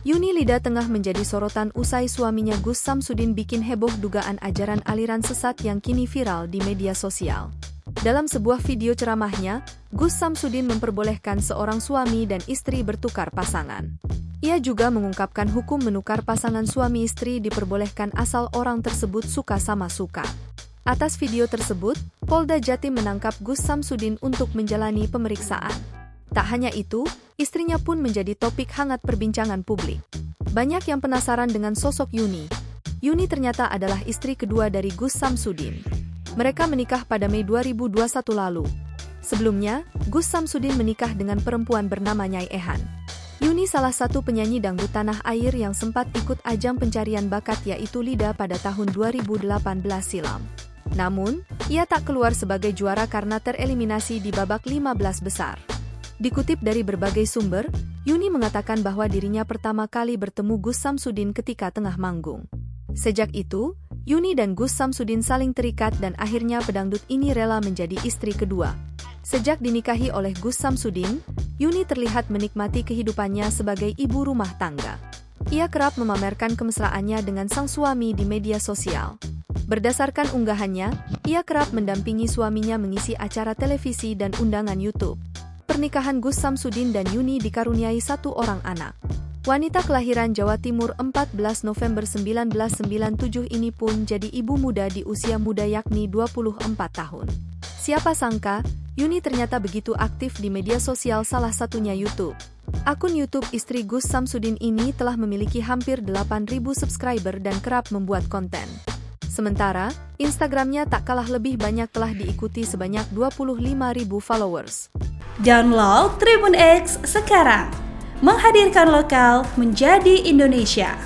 Yuni Lida tengah menjadi sorotan usai suaminya Gus Samsudin bikin heboh dugaan ajaran aliran sesat yang kini viral di media sosial. Dalam sebuah video ceramahnya, Gus Samsudin memperbolehkan seorang suami dan istri bertukar pasangan. Ia juga mengungkapkan hukum menukar pasangan suami istri diperbolehkan asal orang tersebut suka sama suka. Atas video tersebut, Polda Jatim menangkap Gus Samsudin untuk menjalani pemeriksaan. Tak hanya itu, istrinya pun menjadi topik hangat perbincangan publik. Banyak yang penasaran dengan sosok Yuni. Yuni ternyata adalah istri kedua dari Gus Samsudin. Mereka menikah pada Mei 2021 lalu. Sebelumnya, Gus Samsudin menikah dengan perempuan bernama Nyai Ehan. Yuni salah satu penyanyi dangdut tanah air yang sempat ikut ajang pencarian bakat yaitu Lida pada tahun 2018 silam. Namun, ia tak keluar sebagai juara karena tereliminasi di babak 15 besar. Dikutip dari berbagai sumber, Yuni mengatakan bahwa dirinya pertama kali bertemu Gus Samsudin ketika tengah manggung. Sejak itu, Yuni dan Gus Samsudin saling terikat dan akhirnya pedangdut ini rela menjadi istri kedua. Sejak dinikahi oleh Gus Samsudin, Yuni terlihat menikmati kehidupannya sebagai ibu rumah tangga. Ia kerap memamerkan kemesraannya dengan sang suami di media sosial. Berdasarkan unggahannya, ia kerap mendampingi suaminya mengisi acara televisi dan undangan YouTube. Pernikahan Gus Samsudin dan Yuni dikaruniai satu orang anak. Wanita kelahiran Jawa Timur 14 November 1997 ini pun jadi ibu muda di usia muda yakni 24 tahun. Siapa sangka, Yuni ternyata begitu aktif di media sosial salah satunya YouTube. Akun YouTube istri Gus Samsudin ini telah memiliki hampir 8.000 subscriber dan kerap membuat konten. Sementara, Instagramnya tak kalah lebih banyak telah diikuti sebanyak 25.000 followers. Download Tribun X sekarang, menghadirkan lokal menjadi Indonesia.